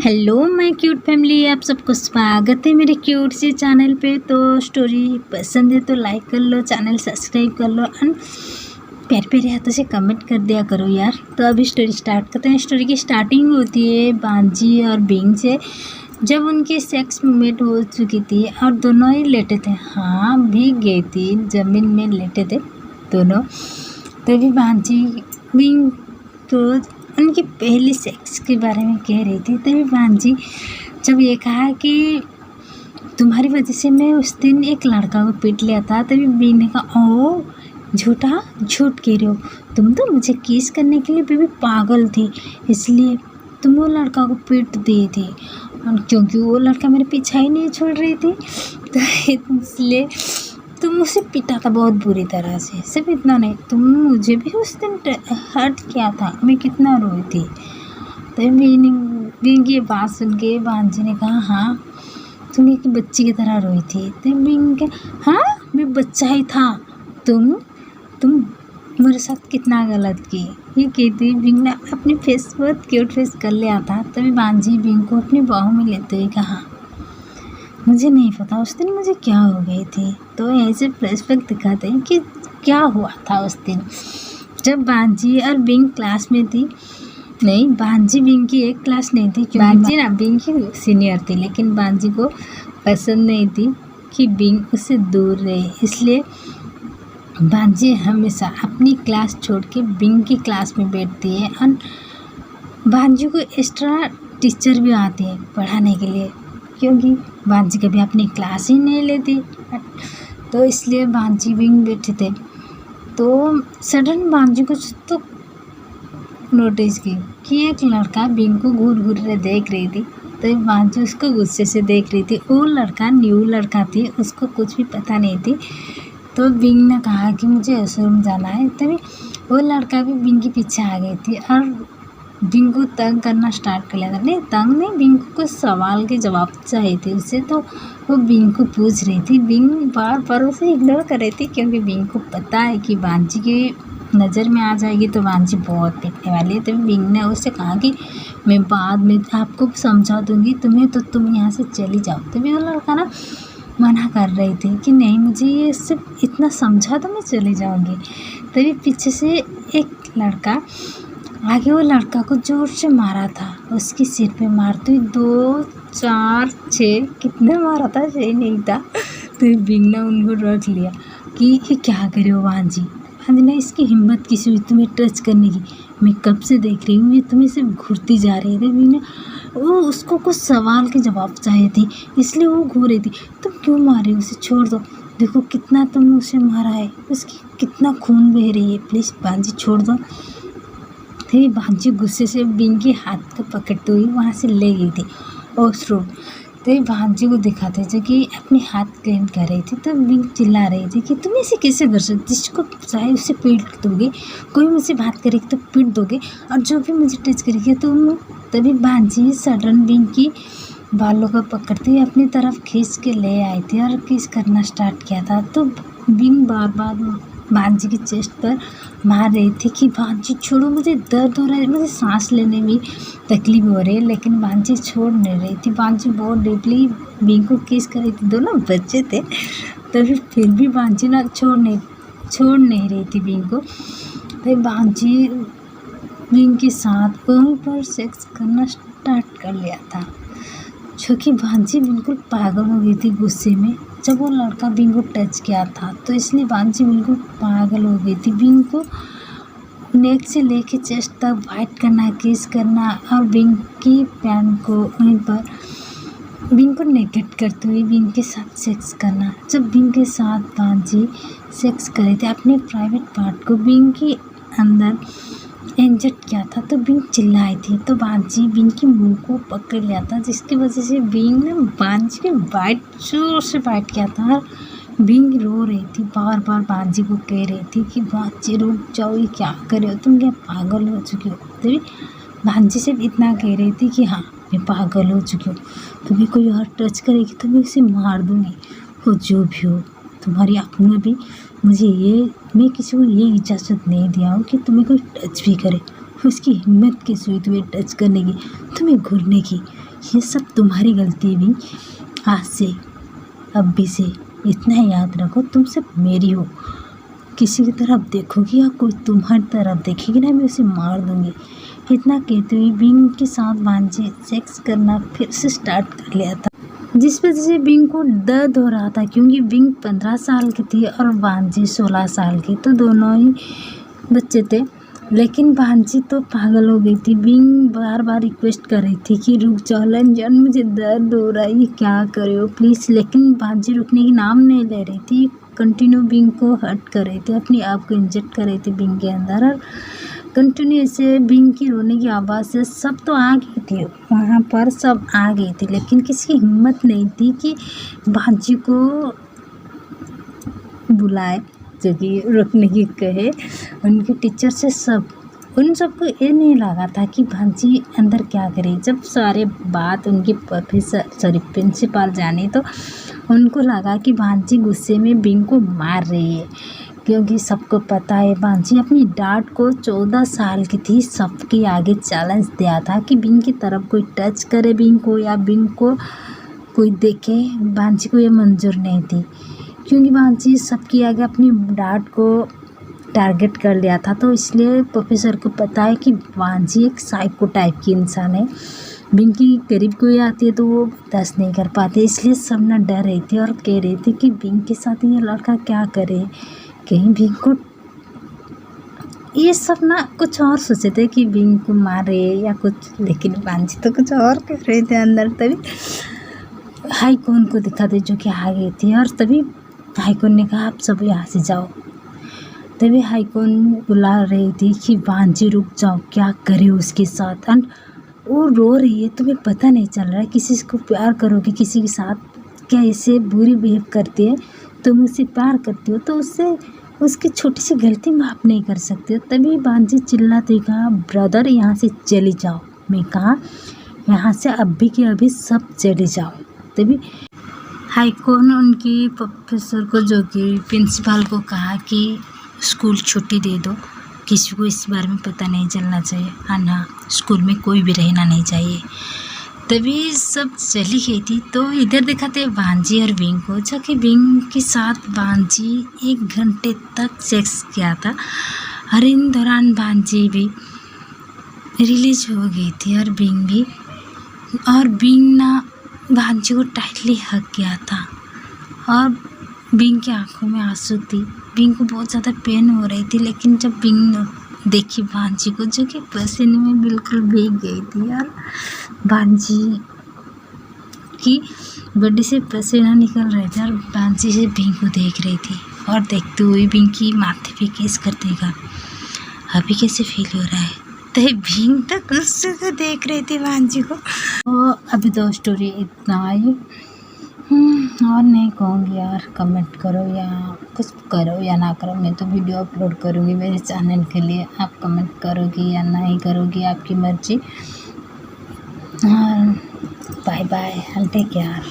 Hello my cute family, आप सबको स्वागत है मेरे क्यूट से चैनल पे। तो स्टोरी पसंद है तो लाइक कर लो, चैनल सब्सक्राइब कर लो एंड प्यारे प्यारे हाथों से कमेंट कर दिया करो यार। तो अभी स्टोरी स्टार्ट करते हैं। स्टोरी की स्टार्टिंग होती है बांजी और बिंग से, जब उनकी सेक्स मूवमेंट हो चुकी थी और दोनों ही लेटे थे। हाँ, भीग गई थी, ज़मीन में लेटे थे दोनों। तभी बांजी बिंग तो उनकी पहली सेक्स के बारे में कह रही थी। तभी बांजी जब ये कहा कि तुम्हारी वजह से मैं उस दिन एक लड़का को पीट लिया था, तभी बिंग ने कहा ओ झूठ कह रहे हो, तुम तो मुझे किस करने के लिए बेबी पागल थी, इसलिए तुम वो लड़का को पीट दिए थे। और क्योंकि वो लड़का मेरे पीछा ही नहीं छोड़ रही थी तो इसलिए तुम उसे पीटा था बहुत बुरी तरह से। सिर्फ इतना नहीं, तुम मुझे भी उस दिन हर्ट किया था, मैं कितना रोई थी। तो बिंग ये बात सुन के बांजी ने कहा हाँ, तुम एक बच्ची की तरह रोई थी। तो बिंग के हाँ, मैं बच्चा ही था, तुम मेरे साथ कितना गलत की। ये कहती बिंग ने अपनी फेस बहुत क्यूट फेस कर लिया था। तभी बांजी बिंग को अपनी बाहों में लेते हुए कहा मुझे नहीं पता उस दिन मुझे क्या हो गई थी। तो ऐसे फ्लैशबैक दिखाते हैं कि क्या हुआ था उस दिन, जब बांजी और बिंग क्लास में थी। नहीं, बांजी बिंग की एक क्लास नहीं थी, क्योंकि बांजी ना बिंग की सीनियर थी, लेकिन बांजी को पसंद नहीं थी कि बिंग उससे दूर रहे, इसलिए बांजी हमेशा अपनी क्लास छोड़ के बिंग की क्लास में बैठती है। और बांजी को एक्स्ट्रा टीचर भी आती है पढ़ाने के लिए, क्योंकि बांजी कभी अपनी क्लास ही नहीं लेती, तो इसलिए बांजी बिंग बैठे थे। तो सडन बांजी कुछ तो नोटिस की कि एक लड़का बिंग को घूर घूर देख रही थी। तो बांजी उसको गुस्से से देख रही थी। वो लड़का न्यू लड़का थी, उसको कुछ भी पता नहीं थी। तो बिंग ने कहा कि मुझे वॉशरूम जाना है। तभी वो लड़का भी बिंग के पीछे आ गई थी और बिंग को तंग करना स्टार्ट कर लिया था। नहीं, तंग नहीं, बिंग को कुछ सवाल के जवाब चाहिए थे उससे, तो वो बिंग को पूछ रही थी। बिंग बार बार उसे इग्नोर कर रही थी, क्योंकि बिंग को पता है कि बांजी की नज़र में आ जाएगी तो बांजी बहुत पीटने वाली है। तो बिंग ने उससे कहा कि मैं बाद में आपको समझा दूँगी तुम्हें, तो तुम यहाँ से चली जाओ। तभी वो लड़का ना मना कर रही थी कि नहीं, मुझे ये सिर्फ इतना समझा तो मैं चली जाऊँगी। तभी पीछे से एक लड़का आगे वो लड़का को जोर से मारा था, उसकी सिर पे मारते हुए 2 4 6 कितने मारा था, सही नहीं था। तो बिंग ने उनको रख लिया कि ये क्या करे हो बांजी। बांजी ने इसकी हिम्मत किसी हुई तुम्हें टच करने की, मैं कब से देख रही हूँ, ये तुम्हें सिर्फ घूरती जा रही थी। बिंग ने वो उसको कुछ सवाल के जवाब चाहिए थे, इसलिए वो घूर रही थी। तुम क्यों मारे, उसे छोड़ दो, देखो कितना तुमने उसे मारा है, उसकी कितना खून बह रही है, प्लीज़ बांजी छोड़ दो। फिर बांजी गुस्से से बिंग के हाथ को पकड़ते हुए वहाँ से ले गई थी वॉशरूम। तो बांजी को दिखाते थे कि अपने हाथ क्लीन कर रही थी। तो बिंग चिल्ला रही थी कि तुम ऐसे कैसे कर सकते, जिसको चाहे उसे पीट दोगे, कोई मुझसे बात करेगी तो पीट दोगे, और जो भी मुझे टच करेगी तुम। तभी बांजी सडन बिंग की बालों को पकड़ते हुए अपनी तरफ खींच के ले आई थी और किस करना स्टार्ट किया था। तो बिंग बार बार बांजी की चेस्ट पर मार रही थी कि बांजी छोड़ो, मुझे दर्द हो रहा है, मुझे सांस लेने में तकलीफ हो रही है, लेकिन बांजी छोड़ नहीं रही थी। बांजी बहुत डीपली बिंग को किस कर रही थी, दोनों बच्चे थे, तभी फिर भी बांजी ना छोड़ नहीं रही थी बिंग को। तो बांजी बिंग के साथ वहीं पर सेक्स करना स्टार्ट कर लिया था, क्योंकि बांजी बिल्कुल पागल हो गई थी गुस्से में। जब वो लड़का बिंग को टच किया था तो इसलिए बांजी बिल्कुल पागल हो गई थी। बिंग को नेक से लेके चेस्ट तक वाइट करना, किस करना, और बिंग की पैंट को वहीं पर बिंग को नेकेट करते हुए बिंग के साथ सेक्स करना। जब बिंग के साथ बांजी सेक्स कर रहे थे, अपने प्राइवेट पार्ट को बिंग के अंदर इंजेक्ट किया था, तो बिंग चिल्लाई थी। तो बांजी बिंग की मुंह को पकड़ लिया था, जिसकी वजह से बिंग ने बांजी के बाइट जोर से बाइट किया था। और बिंग रो रही थी, बार बार बांजी को कह रही थी कि बांजी रुक जाओ, ये क्या कर रहे हो, तुम क्या पागल हो चुकी हो। तभी बांजी सिर्फ इतना कह रही थी कि हाँ, मैं पागल हो चुकी हूँ, तुम्हें कोई और टच करेगी तो मैं उसे मार दूँगी, वो जो भी हो। तुम्हारी अपनों भी मैं किसी को ये इजाज़त नहीं दिया हूँ कि तुम्हें कोई टच भी करे। उसकी हिम्मत कैसे हुई तुम्हें टच करने की, तुम्हें घूरने की, ये सब तुम्हारी गलती भी। आज से अब भी से इतना याद रखो, तुम सिर्फ मेरी हो। किसी की तरफ देखोगी या कोई तुम्हारी तरफ देखेगी ना, मैं उसे मार दूंगी। इतना कहते हुए बिंग के साथ भांजी सेक्स करना फिर से स्टार्ट कर लिया था, जिस वजह से बिंग को दर्द हो रहा था, क्योंकि बिंग 15 साल की थी और भांजी 16 साल की, तो दोनों ही बच्चे थे। लेकिन भांजी तो पागल हो गई थी। बिंग बार बार रिक्वेस्ट कर रही थी कि रुक जाओ लंजन, मुझे दर्द हो रहा है, ये क्या करे हो प्लीज़। लेकिन भांजी रुकने की नाम नहीं ले रही थी, कंटिन्यू बिंग को हर्ट कर रही थी, अपने आप को इंजेक्ट कर रही थी बिंग के अंदर। और कंटिन्यू ऐसे बिंग की रोने की आवाज़ से सब तो आ गई थी वहाँ पर, सब आ गई थी, लेकिन किसी की हिम्मत नहीं थी कि भांजी को बुलाए, जो कि रुकने की कहे। उनके टीचर से सब, उन सबको ये नहीं लगा था कि भांजी अंदर क्या करे। जब सारे बात उनकी प्रिंसिपल जाने तो उनको लगा कि भांजी गुस्से में बिंग को मार रही है, क्योंकि सबको पता है भांजी अपनी डांट को 14 साल की थी, सबके आगे चैलेंज दिया था कि बिंग की तरफ कोई टच करे बिंग को या बिंग को कोई देखे, भांजी को ये मंजूर नहीं थी, क्योंकि भांजी सबके आगे अपनी डांट को टारगेट कर लिया था। तो इसलिए प्रोफेसर को पता है कि भांजी एक साइको टाइप की इंसान है, बिंग की करीब कोई आती है तो वो बर्दाश्त नहीं कर पाते, इसलिए सब ना डर रही थी और कह रही थी कि बिंग के साथ ये लड़का क्या करे, कहीं बिंग को, ये सब ना कुछ और सोचे थे कि बिंग को मारे या कुछ, लेकिन भांजी तो कुछ और कर रहे थे अंदर। तभी हाईकोन को दिखाते जो कि आ गई थी, और तभी हाईकोन ने कहा आप सब यहाँ से जाओ। तभी हाईकोन बुला रही थी कि भांजी रुक जाओ, क्या करे उसके साथ। एंड वो रो रही है, तुम्हें पता नहीं चल रहा है किसी को प्यार करोगे किसी के साथ, क्या ऐसे बुरी बिहेव करती है, तुम उससे प्यार करती हो तो उससे उसकी छोटी सी गलती माफ़ नहीं कर सकते हो। तभी भांजी चिल्लाते कहा ब्रदर यहाँ से चली जाओ। मैं कहा यहाँ से अभी के अभी सब चले जाओ। तभी हाईकोन उनकी प्रोफेसर को, जो कि प्रिंसिपल को, कहा कि स्कूल छुट्टी दे दो, किसी को इस बारे में पता नहीं चलना चाहिए, हाँ ना, स्कूल में कोई भी रहना नहीं चाहिए। तभी सब चली गई थी तो इधर दिखाते भांजी और बिंग को, जो कि बिंग के साथ भांजी 1 घंटे तक सेक्स किया था, और इन दौरान भांजी भी रिलीज हो गई थी और बिंग भी, और बिंग ना भांजी को टाइटली हग किया था, और बिंग की आंखों में आंसू थी, बिंग को बहुत ज़्यादा पेन हो रही थी। लेकिन जब बिंग देखी भांजी को, जो कि पसीने में बिल्कुल भीग गई थी, और भांजी की बॉडी से पसीना निकल रहे थे, और भांजी से बिंग को देख रही थी, और देखते हुए बिंग की माथे पे किस कर देगा, अभी कैसे फील हो रहा है। तो बिंग तक गुस्से से देख रही थी भांजी को। और अभी तो स्टोरी इतना आई, और नहीं कहूँगी यार, कमेंट करो या कुछ करो या ना करो, मैं तो वीडियो अपलोड करूँगी मेरे चैनल के लिए, आप कमेंट करोगी या नहीं करोगी आपकी मर्जी। और बाय बाय, टेक केयर।